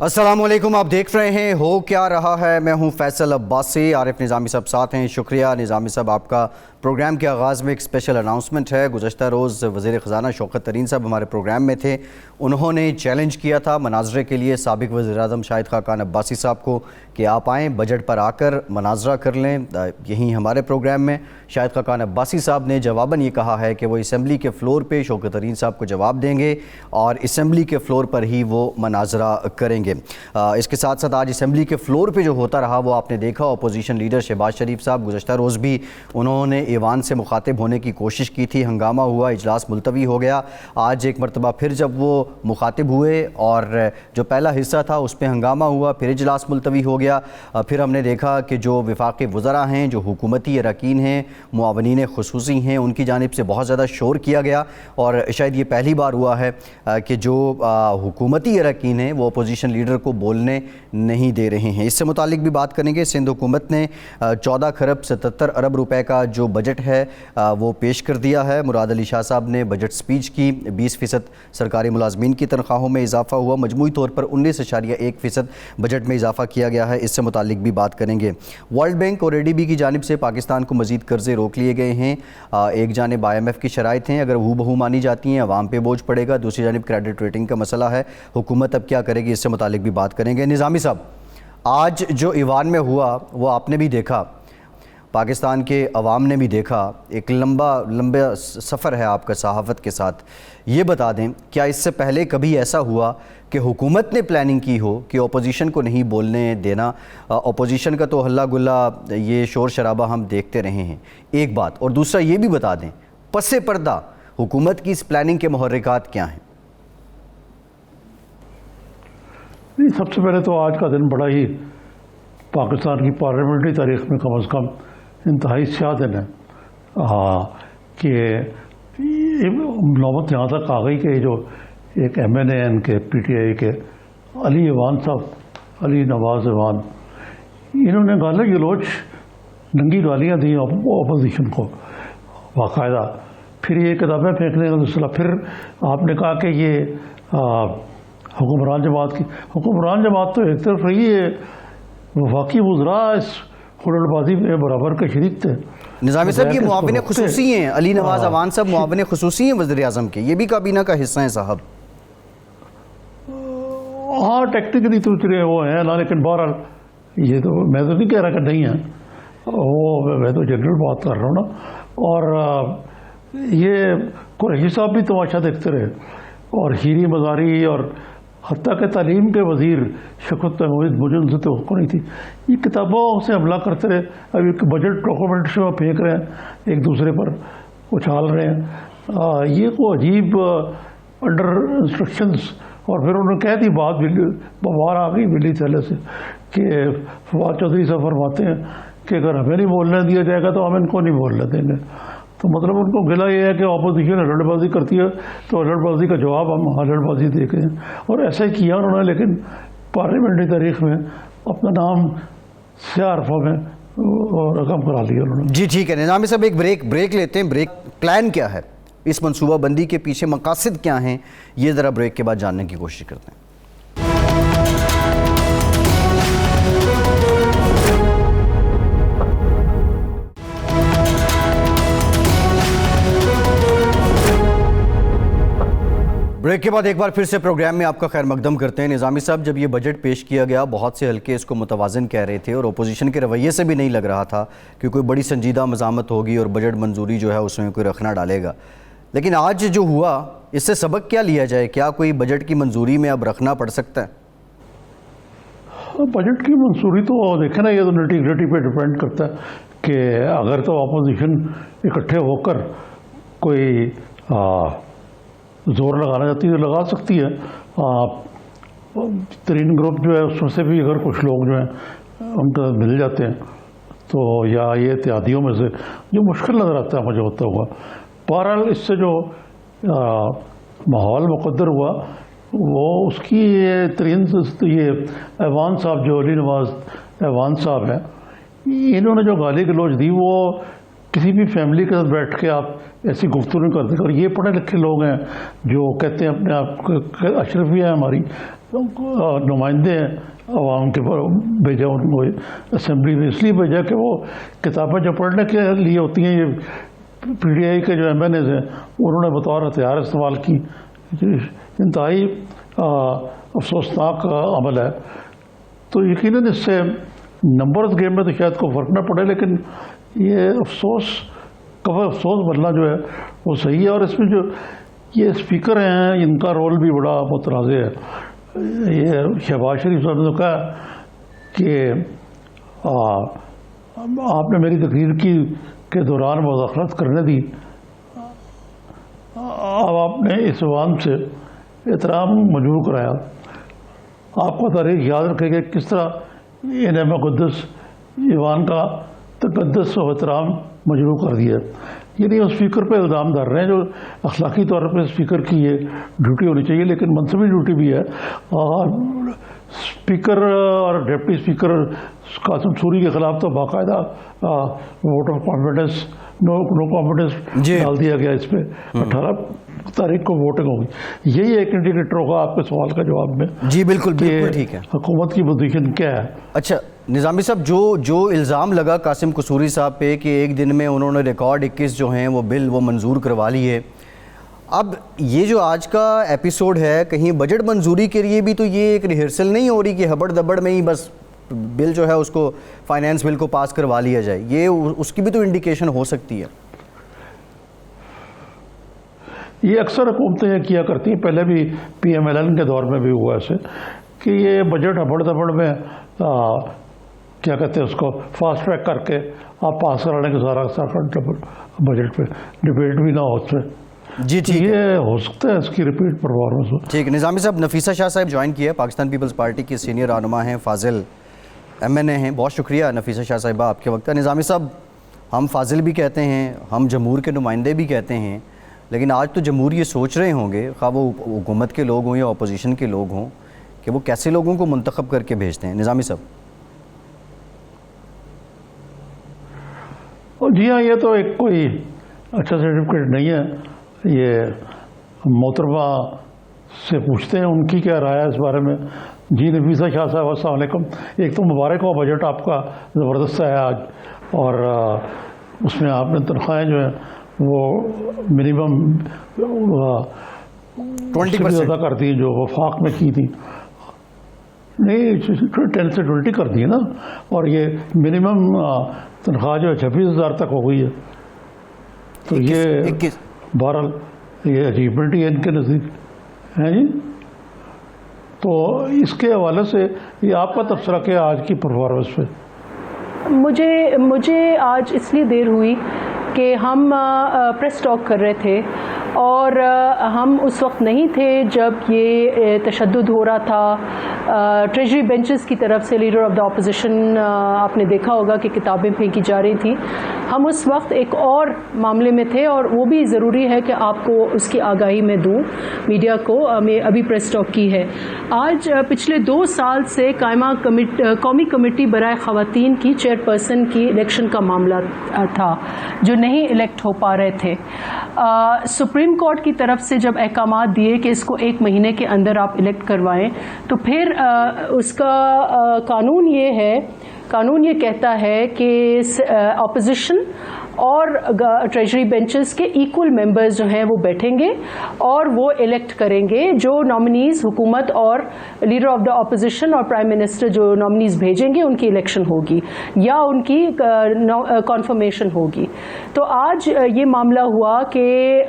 अस्सलामुअलैकुम, आप देख रहे हैं हो क्या रहा है। मैं हूं फैसल अब्बासी। आरिफ निज़ामी साहब साथ हैं। शुक्रिया निज़ामी साहब, आपका प्रोग्राम के आगाज़ में एक स्पेशल अनाउंसमेंट है। गुज़श्ता रोज़ वज़ीर ख़ज़ाना शौकत तरीन साहब हमारे प्रोग्राम में थे। उन्होंने चैलेंज किया था मनाज़रे के लिए साबिक़ वज़ीर-ए-आज़म शाहिद खाकान अब्बासी साहब को कि आप आएँ, बजट पर आकर मनाज़रा कर लें। यहीं हमारे प्रोग्राम में शाहिद खाकान अब्बासी साहब ने जवाबन ये कहा है कि वो असम्बली के फ़्लोर पर शौकत तरीन साहब को जवाब देंगे और असम्बली के फ़्लोर पर ही वो मनाज़रा करेंगे। इसके साथ साथ आज असम्बली के फ़्लोर पे जो होता रहा वो आपने देखा। अपोजिशन लीडर शहबाज शरीफ साहब गुज़श्ता रोज़ भी उन्होंने ईवान से मुखातिब होने की कोशिश की थी, हंगामा हुआ, इजलास मुलतवी हो गया। आज एक मरतबा फिर जब वो मुखातिब हुए और जो पहला हिस्सा था उस पर हंगामा हुआ, फिर इजलास मुलतवी हो गया। फिर हमने देखा कि जो वफाक़ी वज़रा हैं, जो हुकूमती अरकान हैं, मुआवनीन खुसूसी हैं, उनकी जानिब से बहुत ज़्यादा शोर किया गया और शायद ये पहली बार हुआ है कि जो हुकूमती अरकान हैं वो अपोजिशन लीडर को बोलने नहीं दे रहे हैं। इससे मुतालिक भी बात करेंगे। सिंध हुकूमत ने 14 खरब 77 अरब रुपए का जो बजट है वो पेश कर दिया है। मुराद अली शाह साहब ने बजट स्पीच की। 20% सरकारी मुलाजमीन की तनख्वाहों में इजाफा हुआ। मजमूई तौर पर 19.1% बजट में इजाफा किया गया है। इससे मुतालिक भी बात करेंगे। वर्ल्ड बैंक और ADB की जानिब से पाकिस्तान को मज़ीद कर्जे रोक लिए गए हैं। एक जानिब IMF की शराइत हैं, अगर हूबहू मानी जाती हैं अवाम पे बोझ पड़ेगा। दूसरी जानिब क्रेडिट रेटिंग का मसला है, हुकूमत अब क्या करेगी, इससे मुतालिक भी बात करेंगे। निज़ामी साहब, आज जो ईवान में हुआ वो आपने भी देखा, पाकिस्तान के अवाम ने भी देखा। एक लंबा सफ़र है आपका सहाफ़त के साथ। ये बता दें, क्या इससे पहले कभी ऐसा हुआ कि हुकूमत ने प्लानिंग की हो कि अपोजिशन को नहीं बोलने देना? अपोजिशन का तो हल्ला गुल्ला, ये शोर शराबा हम देखते रहे हैं, एक बात। और दूसरा ये भी बता दें, पसे पर्दा हुकूमत की इस प्लानिंग के मुहर्रिकात क्या हैं? सबसे पहले तो आज का दिन बड़ा ही पाकिस्तान की पार्लियामेंट्री तारीख में कम अज़ कम इंतहाई स्याह दिन है कि नौबत यहाँ तक आ गई कि जो एक MNAN के PTI के अली ईवान साहब, अली नवाज़ ईवान, इन्होंने गाली गलौच, नंगी गालियाँ दी अपोजिशन को बाकायदा। फिर ये किताबें फेंकने का सिलसिला। फिर आपने कहा कि ये हुक्मरान जमात तो एक तरफ रही है, वफाकी वज़रा इस हुड़लबाजी में बराबर के शरीक थे। निज़ामी साहब, ये मुआविन खुसूसी हैं, अली नवाज़ अवान साहब मुआविन खुसूसी हैं वज़ीर-ए-आज़म के, ये भी काबीना का हिस्सा हैं साहब। हाँ, टेक्निकली तो चले वो हैं ना, लेकिन बहरहाल ये तो मैं तो नहीं कह रहा कि नहीं है, वो मैं तो जनरल बात कर रहा हूँ ना। और ये कुरैशी साहब भी तमाशा देखते रहे और हीरी मज़ारी और हत्ता के तालीम के वज़ीर शौकत महमूद, मुझे उनसे तो नहीं थी। ये किताबों से हमला करते रहे। अभी बजट डॉक्यूमेंट से फेंक रहे हैं, एक दूसरे पर उछाल रहे हैं। ये को अजीब अंडर इंस्ट्रक्शंस। और फिर उन्होंने कह दी बात, बाहर आ गई बिल्ली थैले से, कि फवाद चौधरी साहब फरमाते हैं कि अगर हमें नहीं बोलने दिया जाएगा तो हम इनको नहीं बोलने देंगे। तो मतलब उनको गिला ये है कि अपोजिशन हल्लड़बाजी करती है तो हल्लड़बाजी का जवाब हम हल्लड़बाजी देते हैं, और ऐसा ही किया उन्होंने। लेकिन पार्लियामेंट्री तारीख में अपना नाम स्याह हरफों में रकम करा लिया उन्होंने। जी ठीक है निज़ामी साहब, एक ब्रेक लेते हैं। ब्रेक प्लान क्या है, इस मनसूबा बंदी के पीछे मकासद क्या हैं, ये ज़रा ब्रेक के बाद जानने की कोशिश करते हैं। ब्रेक के बाद एक बार फिर से प्रोग्राम में आपका खैर मकदम करते हैं। निज़ामी साहब, जब ये बजट पेश किया गया, बहुत से हल्के इसको मुतवाज़िन कह रहे थे और अपोजिशन के रवैये से भी नहीं लग रहा था कि कोई बड़ी संजीदा मज़ामत होगी और बजट मंजूरी जो है उसमें कोई रखना डालेगा। लेकिन आज जो हुआ, इससे सबक क्या लिया जाए? क्या कोई बजट की मंजूरी में अब रखना पड़ सकता है? बजट की मंजूरी तो देखें ना, ये तो नटी ग्रिटी पे डिपेंड करता है कि अगर तो अपोजिशन इकट्ठे होकर कोई जोर लगाना चाहती है तो लगा सकती है। तरीन ग्रुप जो है उसमें से भी अगर कुछ लोग जो हैं उनका मिल जाते हैं तो, या ये इत्यादियों में से जो मुश्किल नज़र आता है मुझे होता हुआ। बहरहाल इससे जो माहौल मुकद्दर हुआ वो उसकी ये ऐवान साहब, जो अली नवाज़ ऐवान साहब हैं, इन्होंने जो गाली गलौज दी वो किसी भी फैमिली के साथ बैठ के आप ایسی گفتگو نہیں کرتے. اور یہ پڑھے لکھے لوگ ہیں جو کہتے ہیں اپنے آپ کو اشرفیہ ہیں, ہماری نمائندے ہیں عوام کے, بھیجا ان کو اسمبلی میں اس لیے بھیجا کہ وہ کتابیں جو پڑھنے کے لیے ہوتی ہیں, یہ پی ڈی آئی کے جو ایم این ایز ہیں انہوں نے بطور ہتھیار استعمال کی. انتہائی افسوسناک عمل ہے. تو یقیناً اس سے نمبرز گیم میں تو شاید کوئی فرق نہ پڑے, لیکن یہ افسوس بننا جو ہے وہ صحیح ہے. اور اس میں جو یہ اسپیکر ہیں ان کا رول بھی بڑا متنازع ہے. یہ شہباز شریف صاحب نے کہا کہ آپ نے میری تقریر کے دوران مداخلت کرنے دی, اب آپ نے اس عوام سے احترام مجبور کرایا. آپ کو تاریخ یاد رکھے گا کس طرح انہیں مقدس ایوان کا تقدس و احترام مجبور کر دیا. یعنی وہ اسپیکر پہ الزام ڈال رہے ہیں, جو اخلاقی طور پہ اسپیکر کی یہ ڈیوٹی ہونی چاہیے, لیکن منصبی ڈیوٹی بھی ہے. اور اسپیکر اور ڈپٹی اسپیکر قاسم سوری کے خلاف تو باقاعدہ vote of confidence no confidence ڈال دیا گیا. اس پہ 18 تاریخ کو ووٹنگ ہوگی. یہی ایک انڈیکیٹر ہوگا آپ کے سوال کا جواب میں. جی بالکل ٹھیک ہے. حکومت کی پوزیشن کیا ہے. اچھا نظامی صاحب, جو الزام لگا قاسم قصوری صاحب پہ کہ ایک دن میں انہوں نے ریکارڈ 21 جو ہیں وہ بل وہ منظور کروا لیے, اب یہ جو آج کا ایپیسوڈ ہے کہیں بجٹ منظوری کے لیے بھی تو یہ ایک ریہرسل نہیں ہو رہی کہ ہبڑ دبڑ میں ہی بس بل جو ہے اس کو فائنینس بل کو پاس کروا لیا جائے, یہ اس کی بھی تو انڈیکیشن ہو سکتی ہے. یہ اکثر حکومتیں کیا کرتی ہیں, پہلے بھی پی ایم ایل این کے دور میں بھی ہوا ایسے کہ یہ بجٹ ہبڑ دبڑ میں کیا کہتے ہیں اس کو فاسٹ ٹریک کر کے آپ پاس کرانے کے سارا بجٹ پہ ڈبیٹ بھی نہ ہو اس پہ. جی ٹھیک, یہ ہو سکتا ہے اس کی ریپیٹ پرفارمنس ہو. ٹھیک. نظامی صاحب, نفیسہ شاہ صاحب جوائن کیا, پاکستان پیپلز پارٹی کی سینئر رہنما ہیں, فاضل ایم این اے ہیں. بہت شکریہ نفیسہ شاہ صاحبہ آپ کے وقت کا. نظامی صاحب, ہم فاضل بھی کہتے ہیں, ہم جمہور کے نمائندے بھی کہتے ہیں, لیکن آج تو جمہور یہ سوچ رہے ہوں گے, خواہ وہ حکومت کے لوگ ہوں یا اپوزیشن کے لوگ ہوں, کہ وہ کیسے لوگوں کو منتخب کر کے بھیجتے ہیں. نظامی صاحب. جی ہاں, یہ تو ایک کوئی اچھا سرٹیفکیٹ نہیں ہے. یہ محترمہ سے پوچھتے ہیں ان کی کیا رائے ہے اس بارے میں. جی نفیسہ شاہ صاحب السلام علیکم. ایک تو مبارک ہو, بجٹ آپ کا زبردست ہے آج, اور اس میں آپ نے تنخواہیں جو ہیں وہ منیمم 20% ادا کر دی جو وفاق میں کی تھی. نہیں 10 سے 20 کر دی نا, اور یہ منیمم تنخواہ جو ہے 26,000 تک ہو گئی ہے. تو یہ بہرحال یہ اچیومنٹ ہی ہے ان کے نزدیک ہے. جی تو اس کے حوالے سے یہ آپ کا تبصرہ کیا آج کی پرفارمنس پہ؟ مجھے آج اس لیے دیر ہوئی کہ ہم پریس ٹاک کر رہے تھے, اور ہم اس وقت نہیں تھے جب یہ تشدد ہو رہا تھا ٹریجری بینچز کی طرف سے. لیڈر آف دا اپوزیشن آپ نے دیکھا ہوگا کہ کتابیں پھینکی جا رہی تھیں. ہم اس وقت ایک اور معاملے میں تھے, اور وہ بھی ضروری ہے کہ آپ کو اس کی آگاہی میں دوں میڈیا کو. میں ابھی پریس ٹاک کی ہے. آج پچھلے 2 سال سے قائمہ قومی کمیٹی برائے خواتین کی چیئرپرسن کی الیکشن کا معاملہ تھا, جو نہیں الیکٹ ہو پا رہے تھے. سپریم کورٹ کی طرف سے جب احکامات دیے کہ اس کو 1 مہینے کے اندر آپ الیکٹ کروائیں, تو پھر اس کا قانون یہ کہتا ہے کہ اپوزیشن اور ٹریجری بینچز کے ایکول ممبرز جو ہیں وہ بیٹھیں گے اور وہ الیکٹ کریں گے. جو نامنیز حکومت اور لیڈر آف دا اپوزیشن اور پرائم منسٹر جو نامنیز بھیجیں گے ان کی الیکشن ہوگی یا ان کی کنفرمیشن ہوگی. تو آج یہ معاملہ ہوا کہ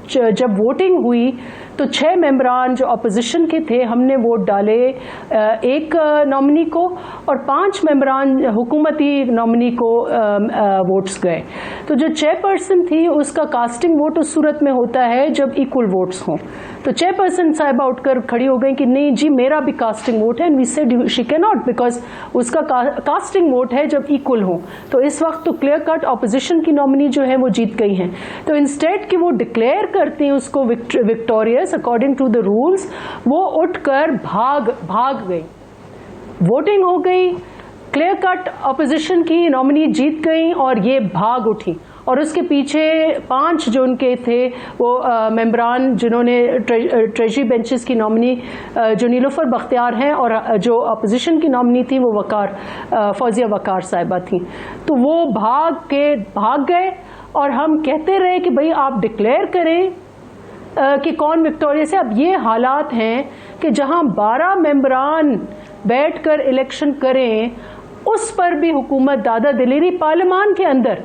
جب ووٹنگ ہوئی تو 6 ممبران جو اپوزیشن کے تھے ہم نے ووٹ ڈالے ایک نامنی کو, اور 5 ممبران حکومتی نامنی کو ووٹس گئے. تو جو چیئرپرسن تھی اس کا کاسٹنگ ووٹ اس صورت میں ہوتا ہے جب ایکول ووٹس ہوں. تو چیئرپرسن صاحبہ اٹھ کر کھڑی ہو گئی کہ نہیں جی میرا بھی کاسٹنگ ووٹ ہے, اینڈ وی سیڈ شی کی ناٹ, بیکاز اس کا کاسٹنگ ووٹ ہے جب ایکول ہوں. تو اس وقت تو کلیئر کٹ اپوزیشن کی نامنی جو ہے وہ جیت گئی ہیں. تو انسٹیڈ کہ وہ ڈکلیئر کرتی ہیں اس کو victorious according to the rules, وہ اٹھ کر بھاگ گئی. ووٹنگ ہو گئی, کلیئر کٹ اپوزیشن کی نامنی جیت گئی اور یہ بھاگ اٹھی. اور اس کے پیچھے 5 جو ان کے تھے وہ ممبران جنہوں نے ٹریجری بینچز کی نامنی جو نیلوفر بختیار ہیں اور جو اپوزیشن کی نامنی تھی وہ فوزیہ وقار صاحبہ تھیں. تو وہ بھاگ گئے اور ہم کہتے رہے کہ بھئی آپ ڈکلیئر کریں کہ کون وکٹوریس ہے. اب یہ حالات ہیں کہ جہاں 12 ممبران بیٹھ کر الیکشن کریں اس پر بھی حکومت دادا دلیری پارلیمان کے اندر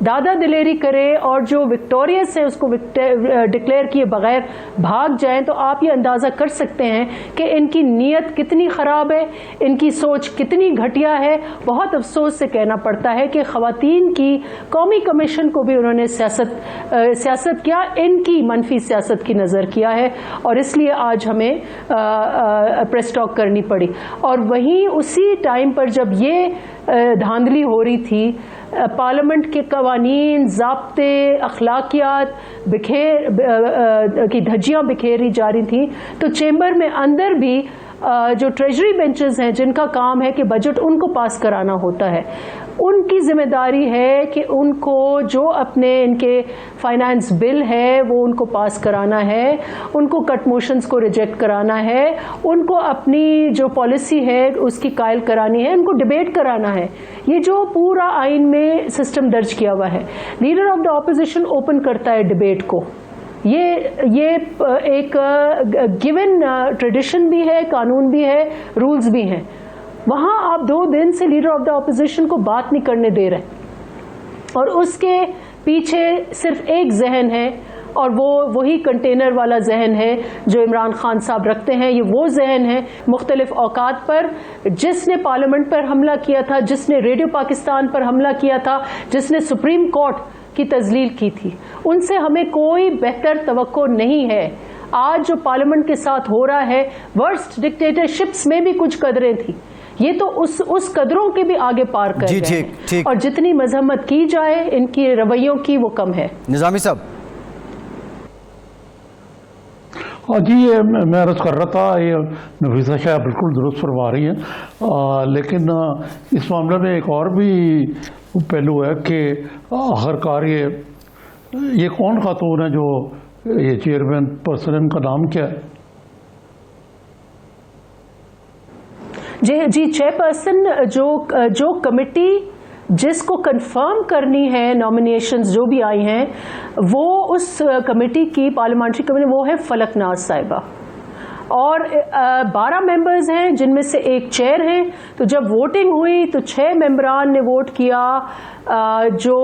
دادا دلیری کرے اور جو وکٹوریس ہے اس کو ڈکلیئر کیے بغیر بھاگ جائیں تو آپ یہ اندازہ کر سکتے ہیں کہ ان کی نیت کتنی خراب ہے, ان کی سوچ کتنی گھٹیا ہے. بہت افسوس سے کہنا پڑتا ہے کہ خواتین کی قومی کمیشن کو بھی انہوں نے سیاست کیا, ان کی منفی سیاست کی نظر کیا ہے اور اس لیے آج ہمیں پریس ٹاک کرنی پڑی. اور وہیں اسی ٹائم پر جب یہ دھاندلی ہو رہی تھی, پارلیمنٹ کے قوانین, ضابطے, اخلاقیات کی دھجیاں بکھیری جا رہی تھیں, تو چیمبر میں اندر بھی جو ٹریجری بینچز ہیں جن کا کام ہے کہ بجٹ ان کو پاس کرانا ہوتا ہے, ان کی ذمہ داری ہے کہ ان کو جو اپنے ان کے فائنانس بل ہے وہ ان کو پاس کرانا ہے, ان کو کٹ موشنز کو ریجیکٹ کرانا ہے, ان کو اپنی جو پالیسی ہے اس کی قائل کرانی ہے, ان کو ڈیبیٹ کرانا ہے. یہ جو پورا آئین میں سسٹم درج کیا ہوا ہے, leader of the opposition open کرتا ہے ڈیبیٹ کو. یہ ایک گیون ٹریڈیشن بھی ہے, قانون بھی ہے, رولز بھی ہیں. وہاں آپ 2 دن سے لیڈر آف دا اپوزیشن کو بات نہیں کرنے دے رہے اور اس کے پیچھے صرف ایک ذہن ہے اور وہی کنٹینر والا ذہن ہے جو عمران خان صاحب رکھتے ہیں. یہ وہ ذہن ہے مختلف اوقات پر جس نے پارلیمنٹ پر حملہ کیا تھا, جس نے ریڈیو پاکستان پر حملہ کیا تھا, جس نے سپریم کورٹ کی تذلیل کی تھی. ان سے ہمیں کوئی بہتر توقع نہیں ہے. آج جو پارلیمنٹ کے ساتھ ہو رہا ہے, ورسٹ ڈکٹیٹرشپس میں بھی کچھ قدریں تھیں, یہ تو اس قدروں کے بھی آگے پار کر گئے ہیں اور جتنی مذمت کی جائے ان کی رویوں کی وہ کم ہے. نظامی صاحب. جی میں عرض کر رہا تھا, یہ نفیسہ شاہ بالکل درست فرما رہی ہیں, لیکن اس معاملے میں ایک اور بھی پہلو ہے کہ آخرکار یہ کون خاتون ہے جو یہ چیئرمین پرسن, ان کا نام کیا ہے؟ جی چیئرپرسن جو کمیٹی جس کو کنفرم کرنی ہے نامینیشنز جو بھی آئی ہیں, وہ اس کمیٹی کی پارلیمنٹری کمیٹی وہ ہے فلک ناز صاحبہ, اور 12 ممبرز ہیں جن میں سے ایک چیئر ہیں. تو جب ووٹنگ ہوئی تو 6 ممبران نے ووٹ کیا جو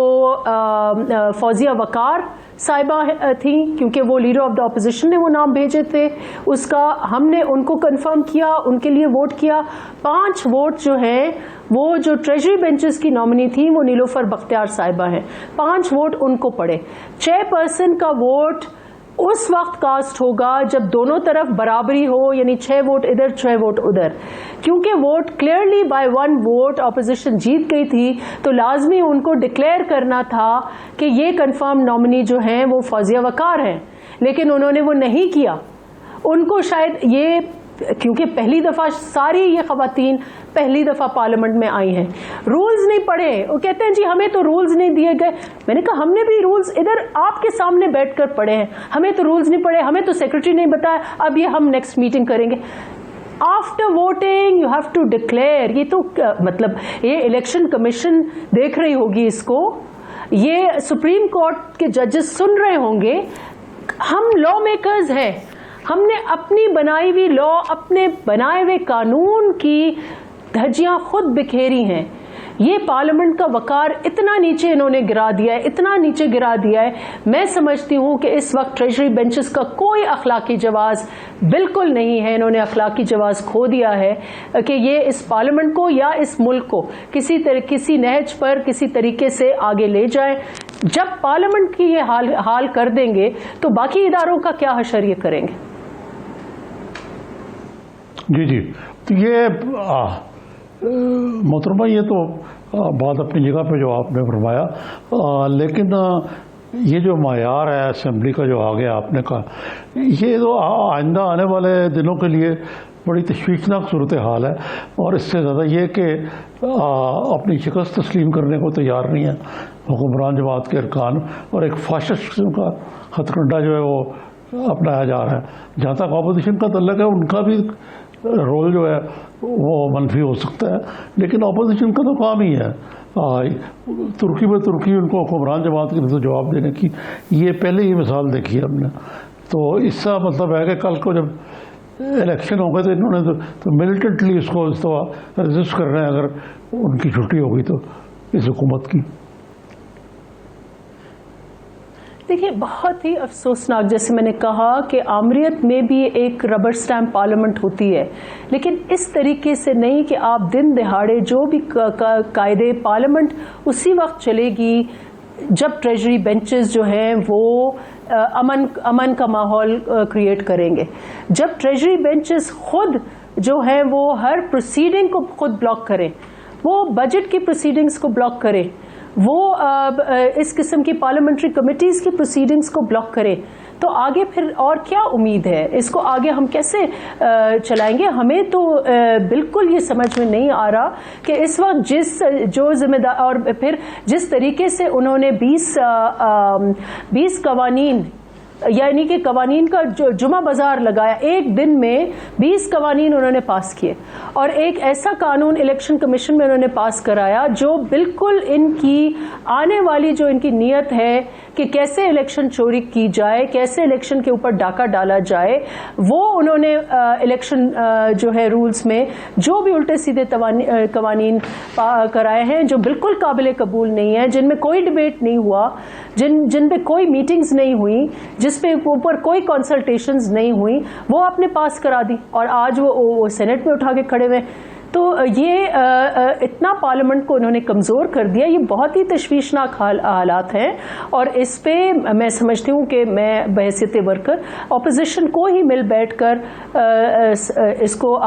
فوزیہ وقار صاحبہ تھیں, کیونکہ وہ لیڈر آف دا اپوزیشن نے وہ نام بھیجے تھے اس کا, ہم نے ان کو کنفرم کیا, ان کے لیے ووٹ کیا. 5 ووٹ جو ہیں وہ جو ٹریجری بینچز کی نامنی تھیں وہ نیلوفر بختیار صاحبہ ہیں, 5 ووٹ ان کو پڑے. چیئرپرسن کا ووٹ اس وقت کاسٹ ہوگا جب دونوں طرف برابری ہو, یعنی 6 ووٹ ادھر 6 ووٹ ادھر. کیونکہ vote clearly by 1 vote opposition جیت گئی تھی تو لازمی ان کو ڈکلیئر کرنا تھا کہ یہ کنفرم نامنی جو ہیں وہ فوزیہ وقار ہیں, لیکن انہوں نے وہ نہیں کیا. ان کو شاید یہ کیونکہ پہلی دفعہ ساری یہ خواتین پہلی دفعہ پارلیمنٹ میں آئی ہیں, رولز نہیں پڑھے. وہ کہتے ہیں جی ہمیں تو رولز نہیں دیے گئے. میں نے کہا ہم نے بھی رولز ادھر آپ کے سامنے بیٹھ کر پڑھے ہیں, ہمیں تو رولز نہیں پڑھے, ہمیں تو سیکرٹری نہیں بتایا, اب یہ ہم نیکسٹ میٹنگ کریں گے. After voting you have to declare. یہ تو مطلب یہ الیکشن کمیشن دیکھ رہی ہوگی اس کو, یہ سپریم کورٹ کے ججز سن رہے ہوں گے. ہم لا میکرز ہیں, ہم نے اپنی بنائی ہوئی لا, اپنے بنائے ہوئے قانون کی دھجیاں خود بکھیری ہیں. یہ پارلیمنٹ کا وقار اتنا نیچے انہوں نے گرا دیا ہے, اتنا نیچے گرا دیا ہے. میں سمجھتی ہوں کہ اس وقت ٹریجری بینچز کا کوئی اخلاقی جواز بالکل نہیں ہے. انہوں نے اخلاقی جواز کھو دیا ہے کہ یہ اس پارلیمنٹ کو یا اس ملک کو کسی نہج پر کسی طریقے سے آگے لے جائیں. جب پارلیمنٹ کی یہ حال کر دیں گے تو باقی اداروں کا کیا حشر یہ کریں گے. جی یہ محترمہ یہ تو بات اپنی جگہ پہ جو آپ نے فرمایا, لیکن یہ جو معیار ہے اسمبلی کا جو آگے آپ نے کہا, یہ تو آئندہ آنے والے دنوں کے لیے بڑی تشویشناک صورتحال ہے. اور اس سے زیادہ یہ کہ اپنی شکست تسلیم کرنے کو تیار نہیں ہے حکمران جماعت کے ارکان اور ایک فاشسٹ قسم کا ہتھکنڈا جو ہے وہ اپنایا جا رہا ہے. جہاں تک اپوزیشن کا تعلق ہے ان کا بھی رول جو ہے وہ منفی ہو سکتا ہے, لیکن اپوزیشن کا تو کام ہی ہے ترکی میں ترکی ان کو حکمران جماعت کے لیے جواب دینے کی. یہ پہلے ہی مثال دیکھی ہے ہم نے. تو اس کا مطلب ہے کہ کل کو جب الیکشن ہو گئے تو انہوں نے تو ملیٹنٹلی اس کو رجسٹ کر رہے ہیں اگر ان کی چھٹی ہوگی تو اس حکومت کی. دیکھیے بہت ہی افسوسناک, جیسے میں نے کہا کہ آمریت میں بھی ایک ربر سٹیمپ پارلیمنٹ ہوتی ہے, لیکن اس طریقے سے نہیں کہ آپ دن دہاڑے جو بھی قاعدے پارلیمنٹ اسی وقت چلے گی جب ٹریجری بینچز جو ہیں وہ امن کا ماحول کریٹ کریں گے. جب ٹریجری بینچز خود جو ہیں وہ ہر پروسیڈنگ کو خود بلاک کریں, وہ بجٹ کی پروسیڈنگز کو بلاک کریں, وہ اس قسم کی پارلیمنٹری کمیٹیز کی پروسیڈنگز کو بلاک کرے, تو آگے پھر اور کیا امید ہے؟ اس کو آگے ہم کیسے چلائیں گے؟ ہمیں تو بالکل یہ سمجھ میں نہیں آ رہا کہ اس وقت جو ذمہ دار اور پھر جس طریقے سے انہوں نے 20 قوانین یعنی کہ قوانین کا جو جمعہ بازار لگایا, ایک دن میں 20 قوانین انہوں نے پاس کیے, اور ایک ایسا قانون الیکشن کمیشن میں انہوں نے پاس کرایا جو بالکل ان کی آنے والی جو ان کی نیت ہے کہ کیسے الیکشن چوری کی جائے, کیسے الیکشن کے اوپر ڈاکہ ڈالا جائے, وہ انہوں نے الیکشن جو ہے رولز میں جو بھی الٹے سیدھے قوانین کرائے ہیں جو بالکل قابل قبول نہیں ہیں, جن میں کوئی ڈبیٹ نہیں ہوا, جن پہ کوئی میٹنگز نہیں ہوئی, جس پہ اوپر کوئی کنسلٹیشنز نہیں ہوئی, وہ آپ نے پاس کرا دی اور آج وہ سینٹ میں اٹھا کے کھڑے ہوئے. تو یہ اتنا پارلیمنٹ کو انہوں نے کمزور کر دیا. یہ بہت ہی تشویشناک حالات ہیں, اور اس پہ میں سمجھتی ہوں کہ میں بحیثیت ورکر اپوزیشن کو ہی مل بیٹھ کر اس کو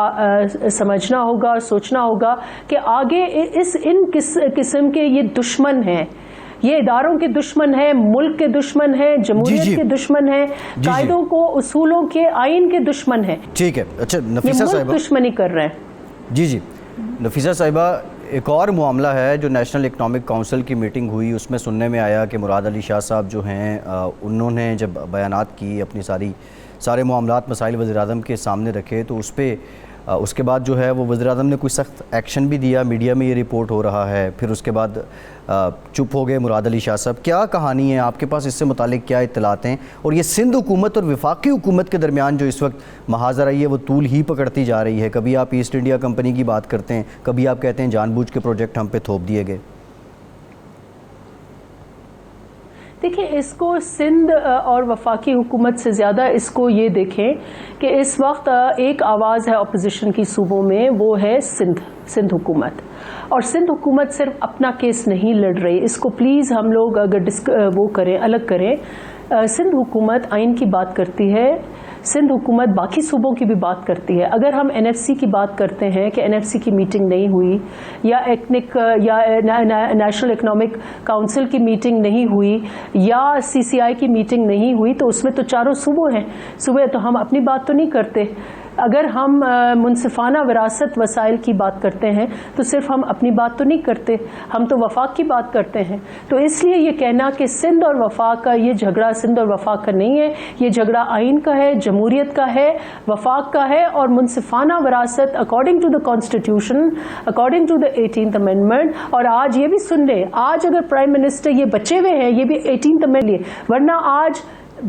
سمجھنا ہوگا, سوچنا ہوگا کہ آگے ان قسم کے یہ دشمن ہیں, یہ اداروں کے دشمن ہیں, ملک کے دشمن ہیں, جمہوریت کے دشمن ہیں, قاعدوں کو اصولوں کے آئین کے دشمن ہیں. ٹھیک ہے. اچھا نفیسہ صاحبہ, ملک دشمنی کر رہے ہیں. جی نفیسہ صاحبہ, ایک اور معاملہ ہے جو نیشنل اکنامک کونسل کی میٹنگ ہوئی, اس میں سننے میں آیا کہ مراد علی شاہ صاحب جو ہیں انہوں نے جب بیانات کی, اپنی سارے معاملات مسائل وزیر اعظم کے سامنے رکھے, تو اس کے بعد جو ہے وہ وزیر اعظم نے کوئی سخت ایکشن بھی دیا. میڈیا میں یہ رپورٹ ہو رہا ہے, پھر اس کے بعد چپ ہو گئے مراد علی شاہ صاحب. کیا کہانی ہے آپ کے پاس, اس سے متعلق کیا اطلاعات ہیں؟ اور یہ سندھ حکومت اور وفاقی حکومت کے درمیان جو اس وقت محاذ رہی ہے وہ طول ہی پکڑتی جا رہی ہے. کبھی آپ ایسٹ انڈیا کمپنی کی بات کرتے ہیں, کبھی آپ کہتے ہیں جان بوجھ کے پروجیکٹ ہم پہ تھوپ دیے گئے. دیکھیں, اس کو سندھ اور وفاقی حکومت سے زیادہ اس کو یہ دیکھیں کہ اس وقت ایک آواز ہے اپوزیشن کی صوبوں میں, وہ ہے سندھ حکومت. اور سندھ حکومت صرف اپنا کیس نہیں لڑ رہی, اس کو پلیز ہم لوگ اگر وہ کریں, الگ کریں. سندھ حکومت آئین کی بات کرتی ہے, سندھ حکومت باقی صوبوں کی بھی بات کرتی ہے. اگر ہم NFC کی بات کرتے ہیں کہ NFC کی میٹنگ نہیں ہوئی, یا نیشنل اکنامک کونسل کی میٹنگ نہیں ہوئی, یا CCI کی میٹنگ نہیں ہوئی, تو اس میں تو چاروں صوبے تو ہم اپنی بات تو نہیں کرتے. اگر ہم منصفانہ وراثت وسائل کی بات کرتے ہیں تو صرف ہم اپنی بات تو نہیں کرتے, ہم تو وفاق کی بات کرتے ہیں. تو اس لیے یہ کہنا کہ سندھ اور وفاق کا یہ جھگڑا سندھ اور وفاق کا نہیں ہے, یہ جھگڑا آئین کا ہے, جمہوریت کا ہے, وفاق کا ہے. اور منصفانہ وراثت according to the constitution, according to the 18th amendment. اور آج یہ بھی سن لیں, آج اگر پرائم منسٹر یہ بچے ہوئے ہیں, یہ بھی 18th امینڈمنٹ لیے, ورنہ آج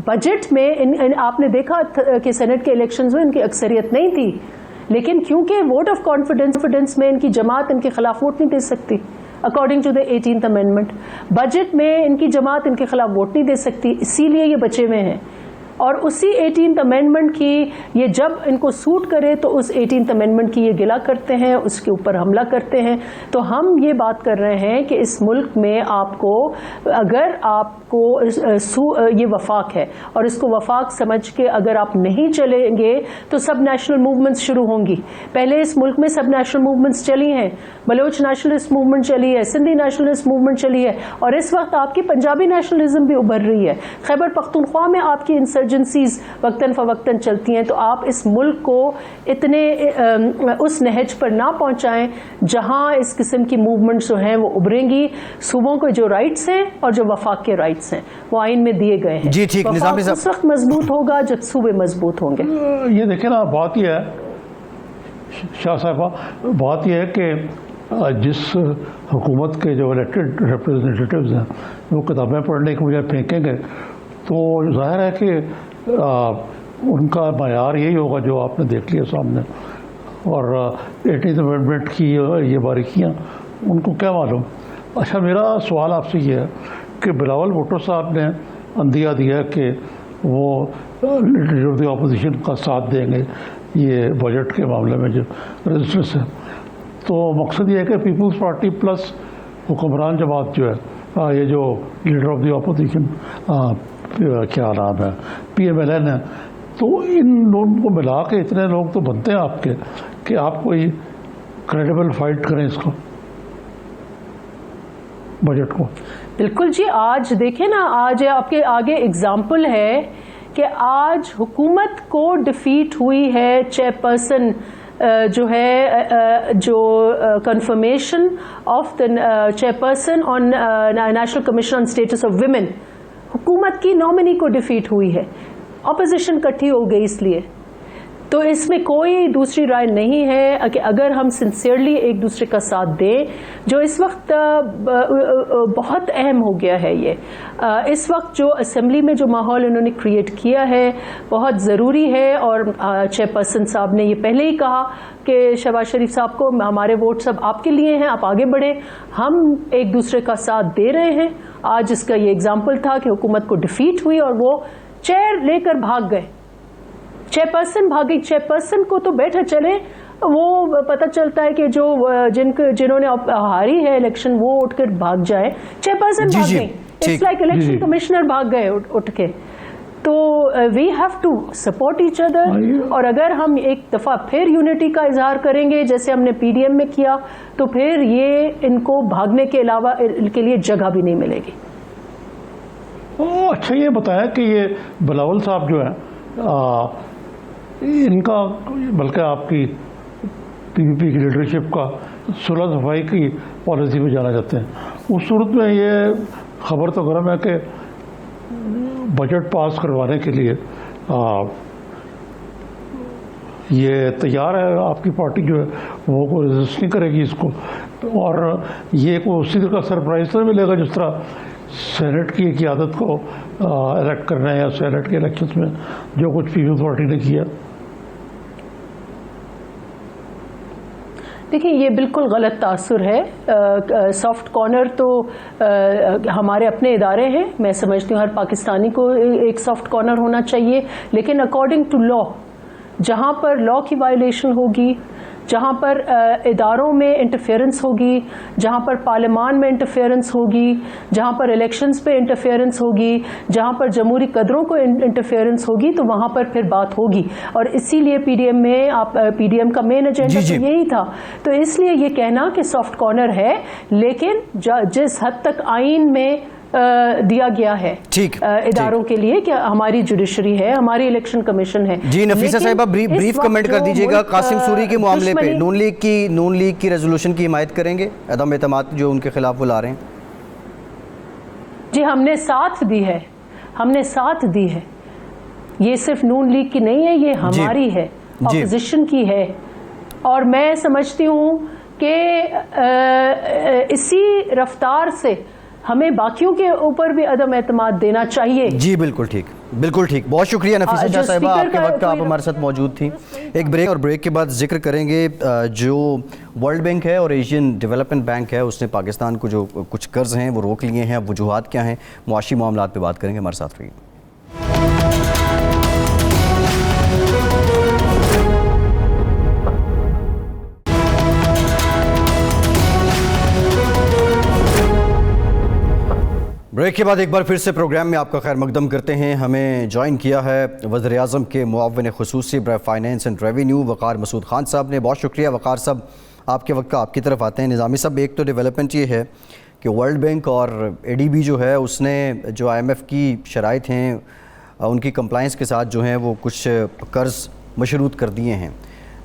بجٹ میں آپ نے دیکھا کہ سینٹ کے الیکشنز میں ان کی اکثریت نہیں تھی, لیکن کیونکہ ووٹ آف کانفیڈنس میں ان کی جماعت ان کے خلاف ووٹ نہیں دے سکتی according to the 18th amendment. Budget میں ان کی جماعت ان کے خلاف ووٹ نہیں دے سکتی, اسی لیے یہ بچے ہوئے ہیں. اور اسی 18th امینڈمنٹ کی یہ جب ان کو سوٹ کرے تو اس 18th امینڈمنٹ کی یہ گلا کرتے ہیں, اس کے اوپر حملہ کرتے ہیں. تو ہم یہ بات کر رہے ہیں کہ اس ملک میں آپ کو, اگر آپ کو یہ وفاق ہے اور اس کو وفاق سمجھ کے اگر آپ نہیں چلیں گے تو سب نیشنل موومنٹس شروع ہوں گی. پہلے اس ملک میں سب نیشنل موومنٹس چلی ہیں, بلوچ نیشنلسٹ موومنٹ چلی ہے, سندھی نیشنلسٹ موومنٹ چلی ہے, اور اس وقت آپ کی پنجابی نیشنلزم بھی ابھر رہی ہے. خیبر پختونخوا میں آپ کی इंसर्जेंसीज वक्तन फ़वक्तन चलती हैं, तो आप इस मुल्क को इतने उस नहज पर ना पहुँचाएँ जहाँ इस किस्म की मूवमेंट्स जो हैं वो उभरेंगी। सूबों को जो राइट्स हैं और जो वफाक के राइट्स हैं वो आइन में दिए गए हैं। जी ठीक, निज़ामी साहब उस वक्त मजबूत होगा जब सूबे मजबूत होंगे। ये देखिए ना, बात यह है शाह साहबा, बात यह है कि जिस हुकूमत के जो इलेक्टेड रिप्रेजेंटेटिव्स हैं वो किताबें पढ़ने के बजाय फेंकेंगे तो ज़ाहिर है कि उनका मयार यही होगा जो आपने देख लिया सामने। और 18th अमेंडमेंट की ये बारीकियाँ उनको क्या मालूम। अच्छा, मेरा सवाल आपसे ये है कि बिलावल भुट्टो साहब ने अंदिया दिया कि वो लीडर ऑफ द अपोजिशन का साथ देंगे ये बजट के मामले में जो रेजिस्टेंस है, तो मकसद ये है कि पीपल्स पार्टी प्लस हुक्मरान जमात जो है, ये जो लीडर ऑफ द अपोजिशन क्या नाम है, PMLN है, तो इन लोगों को मिला के इतने लोग तो बनते हैं आपके कि आप कोई क्रेडिबल फाइट करें इसको, बजट को। बिल्कुल जी, आज देखें ना, आज आपके आगे एग्जाम्पल है कि आज हुकूमत को डिफीट हुई है चेयरपर्सन जो है जो confirmation of the chairperson on national commission on status of women, हुकूमत की नॉमिनी को डिफीट हुई है, अपोजिशन इकट्ठी हो गई इसलिए। तो इसमें कोई दूसरी राय नहीं है कि अगर हम सिंसियरली एक दूसरे का साथ दें, जो इस वक्त बहुत अहम हो गया है ये, इस वक्त जो असेंबली में जो माहौल उन्होंने क्रिएट किया है बहुत ज़रूरी है। और चेयरपर्सन साहब ने ये पहले ही कहा कि शहबाज शरीफ साहब को हमारे वोट सब आपके लिए हैं, आप आगे बढ़े, हम एक दूसरे का साथ दे रहे हैं। आज इसका ये एग्जाम्पल था कि हुकूमत को डिफीट हुई और वो चेयर लेकर भाग गए, चेयरपर्सन भागी। चेयरपर्सन को तो बैठे चले, वो पता चलता है कि जो जिन्होंने हारी है इलेक्शन वो उठकर भाग जाए, चेयरपर्सन भाग गई। इट्स लाइक इलेक्शन कमिश्नर भाग गए उठ के। तो we have to support each other. और अगर हम एक दफ़ा फिर यूनिटी का इजहार करेंगे जैसे हमने PDM में किया, तो फिर ये इनको भागने के अलावा के लिए जगह भी नहीं मिलेगी। अच्छा, ये बताया कि ये बिलावल साहब जो है इनका, बल्कि आपकी PPP की लीडरशिप का सुलह सफाई की पॉलिसी में जाना चाहते हैं। उस सूरत में ये खबर तो गर्म है कि बजट पास करवाने के लिए ये तैयार है, आपकी पार्टी जो है वो कोई रेजिस्ट नहीं करेगी इसको। और ये कोई उसी तरह का सरप्राइज तो मिलेगा जिस तरह सेनेट की क़यादत को इलेक्ट करना है या सेनेट के इलेक्शंस में जो कुछ पीपल्स पार्टी ने किया। देखिए, ये बिल्कुल गलत तासुर है। सॉफ्ट कॉर्नर तो हमारे अपने इदारे हैं, मैं समझती हूँ हर पाकिस्तानी को एक सॉफ्ट कॉर्नर होना चाहिए, लेकिन अकॉर्डिंग टू लॉ, जहाँ पर लॉ की वायलेशन होगी, जहाँ पर इदारों में इंटरफेरेंस होगी, जहाँ पर पार्लियामान में इंटरफेरेंस होगी, जहाँ पर इलेक्शंस पे इंटरफेरेंस होगी, जहाँ पर जमहूरी कदरों को इंटरफेरेंस होगी, तो वहाँ पर फिर बात होगी। और इसीलिए PDM में PDM का मेन एजेंडा तो यही था। तो इसलिए ये कहना कि सॉफ्ट कॉर्नर है, लेकिन जिस हद तक आइन में दिया गया है इदारों के लिए कि हमारी जुडिशरी है, हमारी इलेक्शन कमीशन है। जी नफीसा साहिबा, ब्रीफ कमेंट कर दीजिएगा कासिम सूरी के मामले पे। नून लीग की रेजोल्यूशन की हिमायत करेंगे, अदम एतमाद जो उनके खिलाफ वो ला रहे हैं? जी, हमने साथ दी है, हमने साथ दी है। ये सिर्फ नून लीग की नहीं है, ये हमारी है, ऑपोजिशन की है। और मैं समझती हूँ कि इसी रफ्तार से हमें बाकियों के ऊपर भी अदम एतमाद देना चाहिए। जी बिल्कुल ठीक, बिल्कुल ठीक। बहुत शुक्रिया नफीसा शाह साहिबा, आपके वक्त आप हमारे साथ मौजूद थी। एक ब्रेक, और ब्रेक के बाद जिक्र करेंगे जो वर्ल्ड बैंक है और एशियन डेवलपमेंट बैंक है, उसने पाकिस्तान को जो कुछ कर्ज हैं वो रोक लिए हैं, अब वजूहात क्या हैं, मुआशी मामलात पे बात करेंगे। हमारे साथ रहिए। ब्रेक के बाद एक बार फिर से प्रोग्राम में आपका खैर मकदम करते हैं। हमें ज्वाइन किया है वज़ीर-ए-आज़म के मुआविन खुसूसी बराए फाइनेंस एंड रेवेन्यू वक़ार मसूद खान साहब ने। बहुत शुक्रिया वक़ार साहब, आपके वक्त का आपकी तरफ आते हैं। निज़ामी साहब, एक तो डेवलपमेंट ये है कि वर्ल्ड बैंक और ADB जो है उसने जो IMF की शराइत हैं उनकी कंप्लाइंस के साथ जो हैं वो कुछ कर्ज़ मशरूत कर दिए हैं।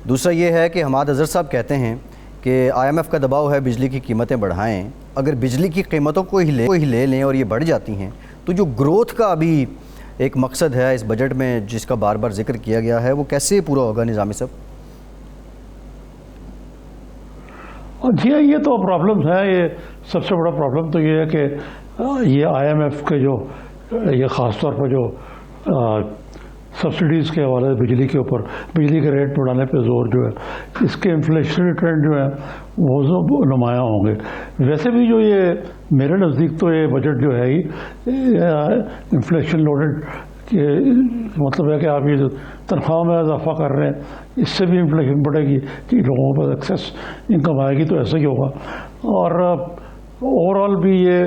दूसरा ये है कि हमाद अज़हर साहब कहते हैं कि IMF का दबाव है बिजली की कीमतें बढ़ाएं। अगर बिजली की कीमतों को ही ले लें और ये बढ़ जाती हैं तो जो ग्रोथ का अभी एक मकसद है इस बजट में जिसका बार बार जिक्र किया गया है वो कैसे पूरा होगा निज़ामी साहब? जी ये तो प्रॉब्लम्स हैं। ये सबसे बड़ा प्रॉब्लम तो ये है कि ये IMF के जो ये ख़ास तौर पर जो सब्सिडीज़ के हवाले बिजली के ऊपर बिजली के रेट बढ़ाने पे जोर जो है, इसके इन्फ्लेशनरी ट्रेंड जो है वो सब नुमायाँ होंगे। वैसे भी जो ये मेरे नज़दीक तो ये बजट जो है ही इन्फ्लेशन लोडेड के मतलब है कि आप ये तनख्वाह में इजाफा कर रहे हैं, इससे भी इन्फ्लेशन बढ़ेगी कि लोगों पर एक्सेस इनकम आएगी तो ऐसा ही होगा। और ओवरऑल भी ये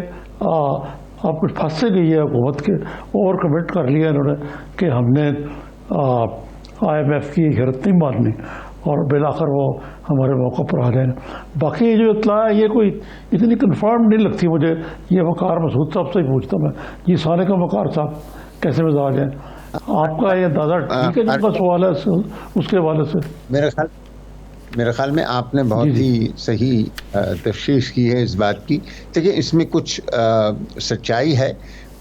आप कुछ फंस से गई है हुकूमत के, ओवर कमिट कर लिया इन्होंने कि हमने IMF की शर्त नहीं माननी और बिलाखिर वो हमारे मौके पर आ जाए। बाकी ये जो इतला है ये कोई इतनी कन्फर्म नहीं लगती मुझे। ये वकार मसूद साहब से ही पूछता मैं, ये सारे का वकार साहब कैसे मिजाज है आपका? ये दादा ठीक है जिनका सवाल है उसके हवाले से मेरे ख्याल में आपने बहुत ही सही तफसीश की है इस बात की। देखिए इसमें कुछ सच्चाई है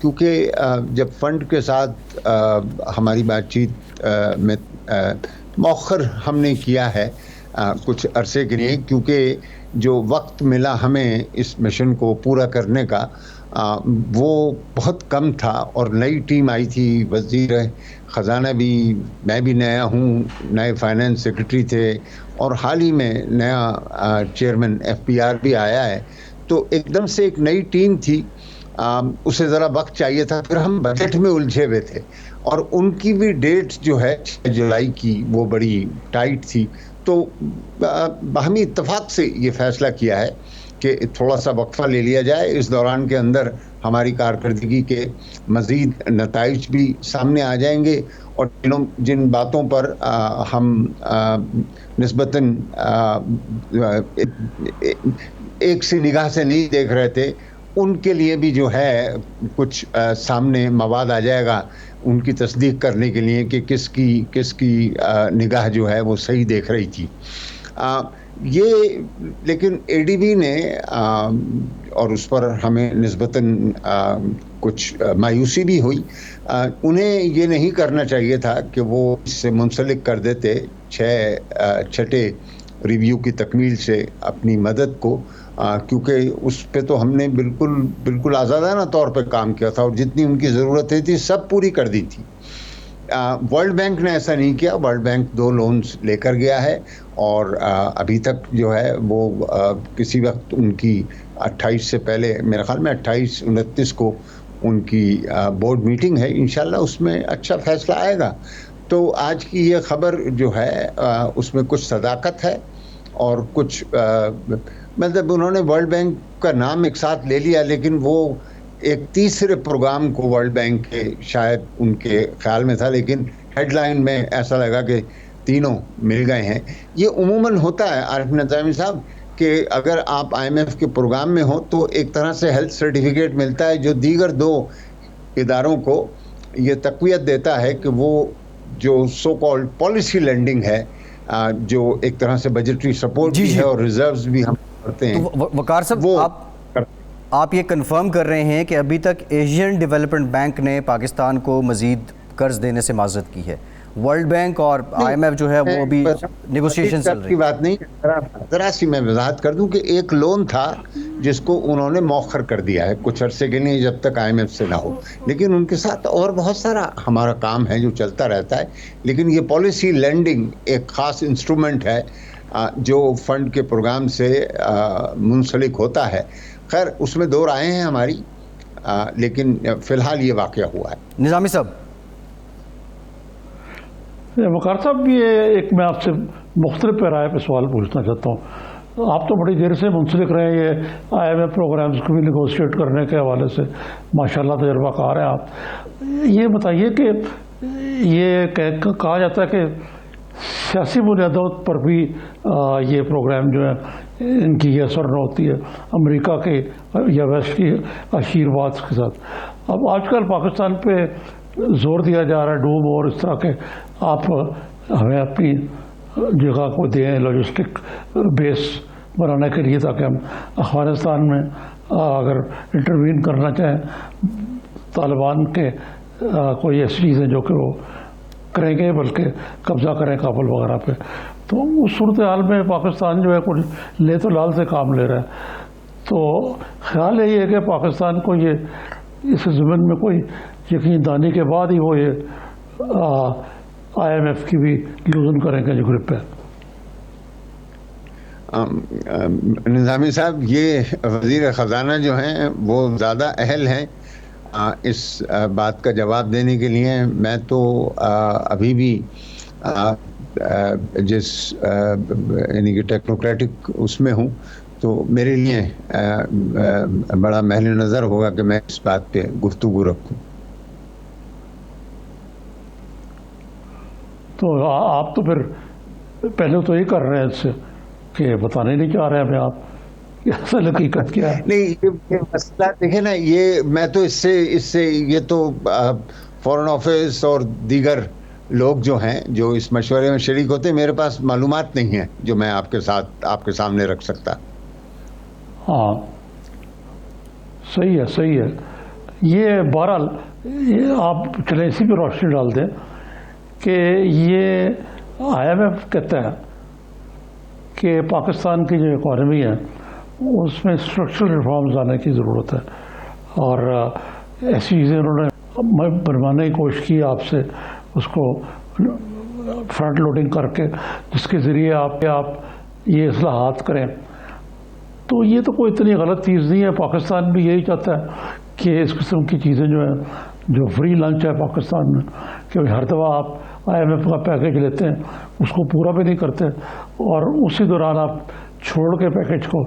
क्योंकि जब फंड के साथ हमारी बातचीत में मौखर हमने किया है कुछ अरसे के लिए, क्योंकि जो वक्त मिला हमें इस मिशन को पूरा करने का वो बहुत कम था और नई टीम आई थी, वज़ीर ख़जाना भी, मैं भी नया हूँ, नए फाइनेंस सेक्रेटरी थे और हाल ही में नया चेयरमैन FPR भी आया है। तो एकदम से एक नई टीम थी, उसे ज़रा वक्त चाहिए था। फिर हम बजट में उलझे हुए थे और उनकी भी डेट जो है 6 जुलाई की वो बड़ी टाइट थी। तो बाहमी इत्तफाक से ये फ़ैसला किया है कि थोड़ा सा वक्फा ले लिया जाए। इस दौरान के अंदर हमारी कारकर्दगी के मज़ीद नताइज भी सामने आ जाएंगे और जिन बातों पर हम निस्बतन एक सी निगाह से नहीं देख रहे थे, उनके लिए भी जो है कुछ सामने मवाद आ जाएगा उनकी तस्दीक करने के लिए कि किसकी निगाह जो है वो सही देख रही थी। ये लेकिन ADB ने और उस पर हमें निस्बतन कुछ मायूसी भी हुई। उन्हें ये नहीं करना चाहिए था कि वो इससे मुंसलिक कर देते छठे रिव्यू की तकमील से अपनी मदद को, क्योंकि उस पे तो हमने बिल्कुल आज़ादाना तौर पे काम किया था और जितनी उनकी ज़रूरतें थी सब पूरी कर दी थी। वर्ल्ड बैंक ने ऐसा नहीं किया। वर्ल्ड बैंक 2 लोन्स लेकर गया है और अभी तक जो है वो किसी वक्त उनकी 28 से पहले, मेरे ख्याल में 28-29 को उनकी बोर्ड मीटिंग है, इंशाल्लाह उसमें अच्छा फैसला आएगा। तो आज की ये खबर जो है उसमें कुछ सदाकत है और कुछ मतलब उन्होंने वर्ल्ड बैंक का नाम एक साथ ले लिया, लेकिन वो एक तीसरे प्रोग्राम को वर्ल्ड बैंक के शायद उनके ख्याल में था, लेकिन हेडलाइन में ऐसा लगा कि तीनों मिल गए हैं। ये उमूमन होता है आरिफ निज़ामी साहब कि अगर आप IMF के प्रोग्राम में हो तो एक तरह से हेल्थ सर्टिफिकेट मिलता है जो दीगर 2 इदारों को ये तक़वियत देता है कि वो जो सो कॉल्ड पॉलिसी लेंडिंग है, जो एक तरह से बजटरी सपोर्ट भी है और रिजर्व्स भी हम करते हैं। तो वकार साहब आप ये कंफर्म कर रहे हैं कि अभी तक एशियन डेवलपमेंट बैंक ने पाकिस्तान को मज़ीद कर्ज देने से माज़रत की है, वर्ल्ड बैंक और IMF जो है वो अभी नेगोशिएशन चल रही है? बात नहीं, ज़रा सी मैं वजाहत कर दूं कि एक लोन था जिसको उन्होंने मौखर कर दिया है कुछ अरसे के लिए जब तक IMF से ना हो, लेकिन उनके साथ और बहुत सारा हमारा काम है जो चलता रहता है। लेकिन ये पॉलिसी लेंडिंग एक ख़ास इंस्ट्रूमेंट है जो फंड के प्रोग्राम से मुंसलिक होता है। खैर उसमें 2 राहें हैं हमारी, लेकिन फ़िलहाल ये वाक़या हुआ है। निज़ामी साहब, वकार साहब, ये एक मैं आपसे मुख्तलिफ पैराए पे सवाल पूछना चाहता हूँ। आप तो बड़ी देर से मुंसलिक रहे हैं ये IMF प्रोग्राम्स को भी निगोशिएट करने के हवाले से, माशाल्लाह तजर्बाकार हैं आप। ये बताइए कि ये कहा जाता है कि सियासी बुनियादों पर भी ये प्रोग्राम जो है इनकी ये असर न होती है अमेरिका के या वेस्ट की आशीर्वाद के साथ। अब आजकल पाकिस्तान पे जोर दिया जा रहा है डूम और इस तरह के आप हमें अपनी जगह को दें लॉजिस्टिक बेस बनाने के लिए, ताकि हम अफगानिस्तान में अगर इंटरवीन करना चाहें तालिबान के कोई ऐसी चीज़ें जो कि वो करेंगे, बल्कि कब्ज़ा करें काबुल वगैरह पे। तो उस सूरत हाल में पाकिस्तान जो है कुछ ले तो लाल से काम ले रहा है। तो ख्याल यही है कि पाकिस्तान को ये इस ज़मीन में कोई यकीन दानी के बाद ही वो ये IMF की भी लूजन करेंगे जो ग्रिप है। निज़ामी साहब, ये वज़ीर ख़ज़ाना जो हैं वो ज़्यादा अहल हैं इस बात का जवाब देने के लिए। मैं तो अभी भी जिस यानी कि टेक्नोक्रेटिक उसमें हूँ, तो मेरे लिए बड़ा महल नज़र होगा कि मैं इस बात पे गुफ्तगू रखूँ। तो आप तो फिर पहले तो ये कर रहे हैं इससे कि बताने नहीं चाह रहे हैं हमें आप असल हकीकत क्या है। नहीं, ये मसला देखे ना, ये मैं तो इससे ये तो फॉरेन ऑफिस और दीगर लोग जो हैं जो इस मशवरे में शरीक होते हैं, मेरे पास मालूमात नहीं है जो मैं आपके सामने रख सकता। हाँ, सही है। ये बहरहाल आप चले इसी पर रोशनी डाल दें कि ये IMF कहता है कि पाकिस्तान की जो इकॉनमी है उसमें स्ट्रक्चरल रिफॉर्म्स आने की ज़रूरत है, और ऐसी चीज़ें उन्होंने बनवाने की कोशिश की आपसे, उसको फ्रंट लोडिंग करके जिसके ज़रिए आप ये इस्लाहात करें। तो ये तो कोई इतनी गलत चीज़ नहीं है। पाकिस्तान भी यही चाहता है कि इस किस्म की चीज़ें जो है, जो फ्री लंच है पाकिस्तान में, क्योंकि हर दफ़ा आप IMF का पैकेज लेते हैं उसको पूरा भी नहीं करते, और उसी दौरान आप छोड़ के पैकेज को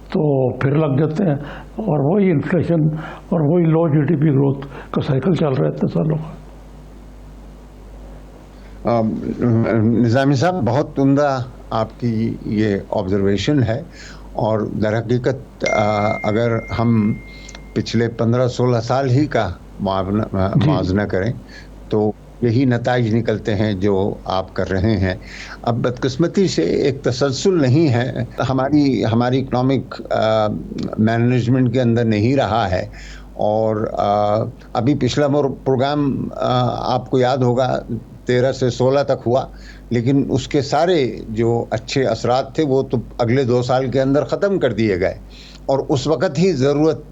तो फिर लग जाते हैं, और वही इन्फ्लेशन और वही लो GDP ग्रोथ का साइकिल चल रहा है इतने सालों का। निज़ामी साहब, बहुत उम्दा आपकी ये ऑब्जर्वेशन है, और दर हकीकत अगर हम पिछले 15-16 साल ही का मुआवजा करें तो यही नताइज निकलते हैं जो आप कर रहे हैं। अब बदकिस्मती से एक तसलसल नहीं है, हमारी इकनॉमिक मैनेजमेंट के अंदर नहीं रहा है। और अभी पिछला प्रोग्राम आपको याद होगा 13 से 16 तक हुआ, लेकिन उसके सारे जो अच्छे असरात थे वो तो अगले 2 साल के अंदर ख़त्म कर दिए गए, और उस वक़्त ही ज़रूरत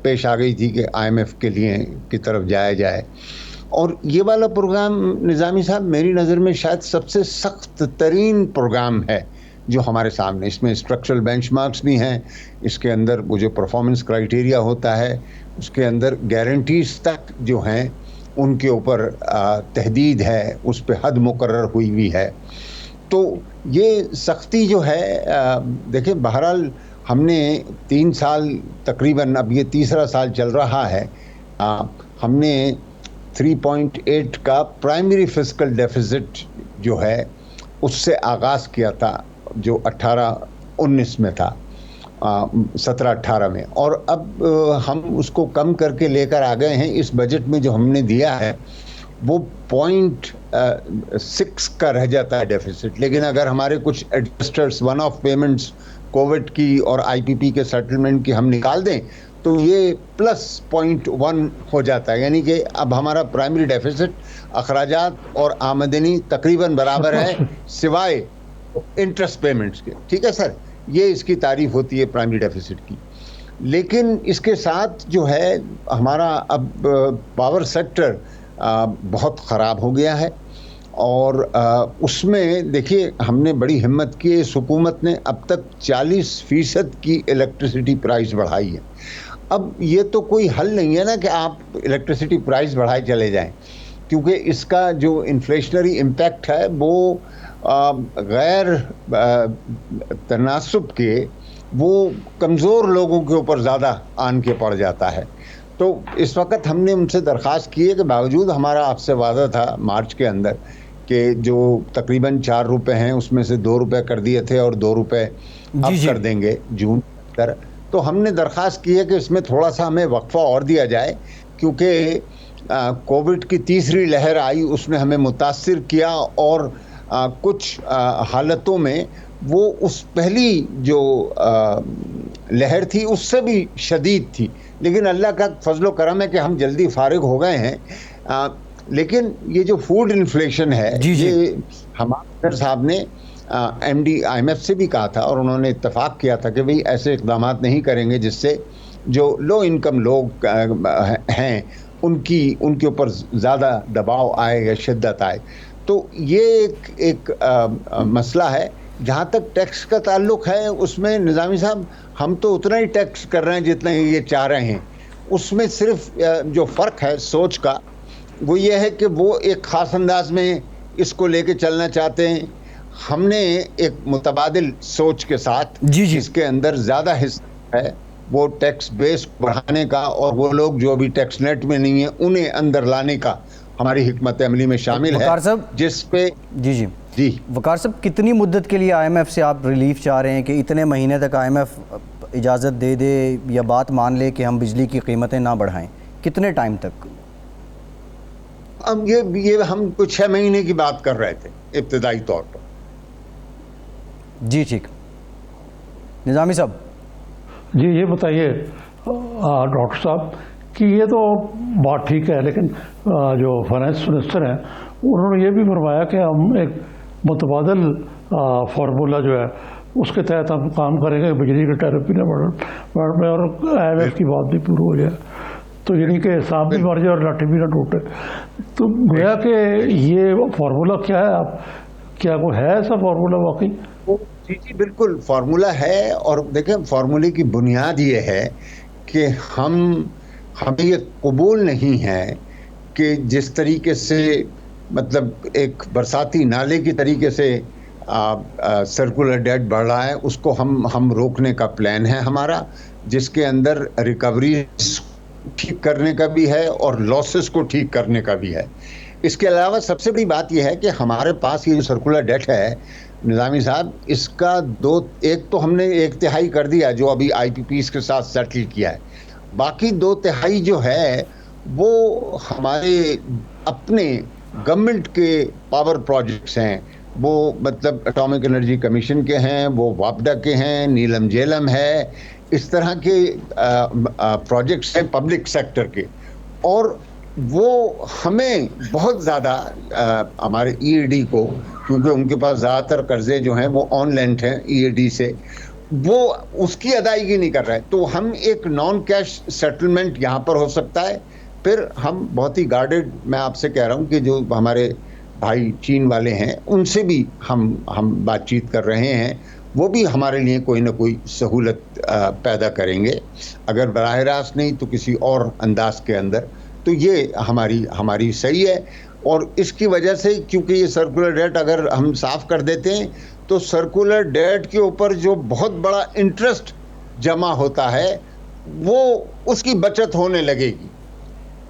पेश आ गई थी कि IMF के लिए की तरफ जाया जाए। और ये वाला प्रोग्राम निज़ामी साहब मेरी नज़र में शायद सबसे सख्त तरीन प्रोग्राम है जो हमारे सामने। इसमें स्ट्रक्चरल बेंचमार्क्स भी हैं, इसके अंदर वो जो परफॉर्मेंस क्राइटेरिया होता है, उसके अंदर गारंटीज तक जो हैं उनके ऊपर तहदीद है, उस पर हद मुकर्रर हुई हुई है। तो ये सख्ती जो है, देखिए बहरहाल हमने 3 साल तकरीबन, अब ये तीसरा साल चल रहा है, हमने 3.8 का प्राइमरी फिस्कल डेफिसिट जो है उससे आगाज़ किया था, जो 18-19 में था, 17-18 में, और अब हम उसको कम करके लेकर आ गए हैं। इस बजट में जो हमने दिया है वो 0.6 का रह जाता है डेफिसिट, लेकिन अगर हमारे कुछ adjusters, one of payments Covid की और IPP के सेटलमेंट की हम निकाल दें तो ये +0.1 हो जाता है, यानी कि अब हमारा प्राइमरी डेफिसिट अखराजात और आमदनी तकरीबन बराबर है सिवाय इंटरेस्ट पेमेंट्स के। ठीक है सर, ये इसकी तारीफ होती है प्राइमरी डेफिसिट की। लेकिन इसके साथ जो है हमारा अब पावर सेक्टर बहुत ख़राब हो गया है, और उसमें देखिए हमने बड़ी हिम्मत की, इस हुकूमत ने अब तक 40% की इलेक्ट्रिसिटी प्राइस बढ़ाई है। अब ये तो कोई हल नहीं है ना कि आप इलेक्ट्रिसिटी प्राइस बढ़ाए चले जाएं, क्योंकि इसका जो इन्फ्लेशनरी इम्पैक्ट है वो गैर तनासब के, वो कमज़ोर लोगों के ऊपर ज़्यादा आन के पड़ जाता है। तो इस वक्त हमने उनसे दरख्वास्त की है कि बावजूद हमारा आपसे वादा था मार्च के अंदर कि जो तकरीबन 4 रुपए हैं उसमें से 2 रुपए कर दिए थे और 2 रुपए अब कर देंगे जून तक, तो हमने दरख्वास्त की है कि इसमें थोड़ा सा हमें वक्फा और दिया जाए, क्योंकि कोविड की तीसरी लहर आई उसने हमें मुतासिर किया और कुछ हालतों में वो उस पहली जो लहर थी उससे भी शदीद थी, लेकिन अल्लाह का फजलो करम है कि हम जल्दी फारिग हो गए हैं। लेकिन ये जो फूड इन्फ्लेशन है ये हमारे साहब ने MD IMF से भी कहा था और उन्होंने इत्तफाक किया था कि भाई ऐसे इक़दाम नहीं करेंगे जिससे जो लो इनकम लोग हैं उनके ऊपर ज़्यादा दबाव आए या शिद्दत आए। तो ये एक मसला है। जहाँ तक टैक्स का ताल्लुक है उसमें निज़ामी साहब हम तो उतना ही टैक्स कर रहे हैं जितना ही ये चाह रहे हैं। उसमें सिर्फ जो फ़र्क है सोच का वो ये है कि वो एक ख़ास अंदाज में इसको लेके चलना चाहते हैं, हमने एक मुतबादिल सोच के साथ जिसके अंदर ज़्यादा हिस्सा है वो टैक्स बेस बढ़ाने का और वो लोग जो अभी टैक्स नेट में नहीं है उन्हें अंदर लाने का हमारी हिकमत अमली में शामिल है, जिस पे जी वकार साहब कितनी मुद्दत के लिए IMF से आप रिलीफ चाह रहे हैं कि इतने महीने तक IMF इजाज़त दे दे या बात मान ले कि हम बिजली की कीमतें ना बढ़ाएं, कितने टाइम तक? अब ये हम कुछ 6 महीने की बात कर रहे थे इब्तिदाई तौर पर। जी ठीक, निज़ामी साहब जी ये बताइए डॉक्टर साहब कि ये तो बात ठीक है, लेकिन जो फाइनेंस मिनिस्टर हैं उन्होंने ये भी फरमाया कि हम एक मुतबादल फार्मूला जो है उसके तहत हम काम करेंगे, बिजली के टैरिफ भी ना बढ़े और IMF की बात भी पूरी हो जाए, तो यानी कि सांप भी मर जाए और लाठी भी ना टूटे। तो गोया कि ये फार्मूला क्या है, आप क्या कोई है ऐसा फार्मूला वाकई? जी बिल्कुल फार्मूला है। और देखें फार्मूले की बुनियाद ये है कि हमें ये कबूल नहीं है कि जिस तरीके से मतलब एक बरसाती नाले की तरीके से सर्कुलर डेट बढ़ रहा है उसको हम रोकने का प्लान है हमारा, जिसके अंदर रिकवरी ठीक करने का भी है और लॉसेस को ठीक करने का भी है। इसके अलावा सबसे बड़ी बात यह है कि हमारे पास ये जो सर्कुलर डेट है निज़ामी साहब, इसका एक तो हमने 1/3 कर दिया जो अभी IPPs के साथ सेटल किया है, बाकी 2/3 जो है वो हमारे अपने गवर्नमेंट के पावर प्रोजेक्ट्स हैं, वो मतलब एटॉमिक एनर्जी कमीशन के हैं, वो वापडा के हैं, नीलम झेलम है, इस तरह के प्रोजेक्ट्स हैं पब्लिक सेक्टर के। और वो हमें बहुत ज़्यादा हमारे EAD को, क्योंकि उनके पास ज़्यादातर कर्जे जो हैं वो ऑन लेंट हैं EAD से, वो उसकी अदायगी नहीं कर रहे हैं। तो हम एक नॉन कैश सेटलमेंट यहाँ पर हो सकता है। फिर हम बहुत ही गार्डेड, मैं आपसे कह रहा हूँ कि जो हमारे भाई चीन वाले हैं उनसे भी हम बातचीत कर रहे हैं, वो भी हमारे लिए कोई ना कोई सहूलत पैदा करेंगे, अगर बराह रास्त नहीं तो किसी और अंदाज के अंदर। तो ये हमारी सही है। और इसकी वजह से क्योंकि ये सर्कुलर डेट अगर हम साफ कर देते हैं तो सर्कुलर डेट के ऊपर जो बहुत बड़ा इंटरेस्ट जमा होता है वो उसकी बचत होने लगेगी।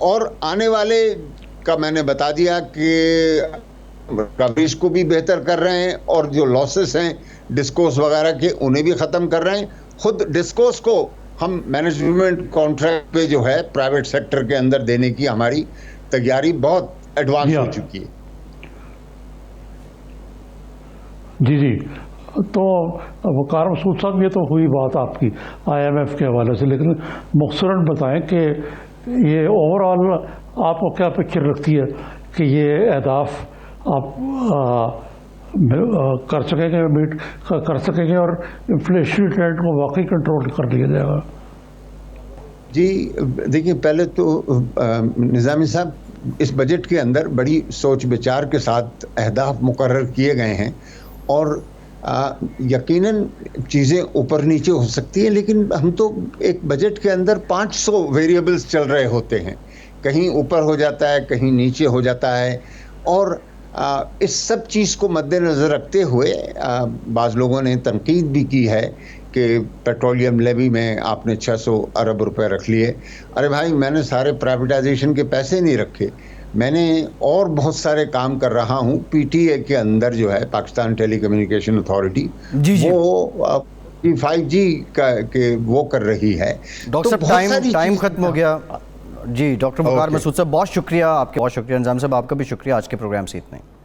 और आने वाले का मैंने बता दिया कि कवरेज को भी बेहतर कर रहे हैं और जो लॉसेस हैं डिस्कोस वगैरह के उन्हें भी ख़त्म कर रहे हैं। खुद डिस्कोस को हम मैनेजमेंट कॉन्ट्रैक्ट पे जो है प्राइवेट सेक्टर के अंदर देने की हमारी तैयारी बहुत एडवांस हो चुकी है। जी तो वकार मसूद साहब ये तो हुई बात आपकी IMF के हवाले से, लेकिन मुख्तसरन बताएं कि ये ओवरऑल आपको क्या पिक्चर रखती है कि ये अहदाफ आप कर सकेंगे, मीट कर सकेंगे और इन्फ्लेशन ट्रेंड को वाकई कंट्रोल कर लिया जाएगा? जी देखिए, पहले तो निज़ामी साहब इस बजट के अंदर बड़ी सोच विचार के साथ अहदाफ मुकर्रर किए गए हैं और यकीनन चीज़ें ऊपर नीचे हो सकती हैं, लेकिन हम तो एक बजट के अंदर 500 वेरिएबल्स चल रहे होते हैं, कहीं ऊपर हो जाता है कहीं नीचे हो जाता है। और इस सब चीज़ को मद्देनज़र रखते हुए बाज़ लोगों ने तनकीद भी की है कि पेट्रोलियम लेवी में आपने 600 अरब रुपए रख लिए। अरे भाई, मैंने सारे प्राइवेटाइजेशन के पैसे नहीं रखे, मैंने और बहुत सारे काम कर रहा हूँ। PTA के अंदर जो है पाकिस्तान टेली कम्युनिकेशन अथॉरिटी, वो 5G का के वो कर रही है। डॉक्टर साहब टाइम ख़त्म हो गया। جی ڈاکٹر وقار اوکے۔ مسعود صاحب بہت شکریہ آپ کے، بہت شکریہ نظام صاحب آپ کا بھی شکریہ، آج کے پروگرام سے اتنا ہی۔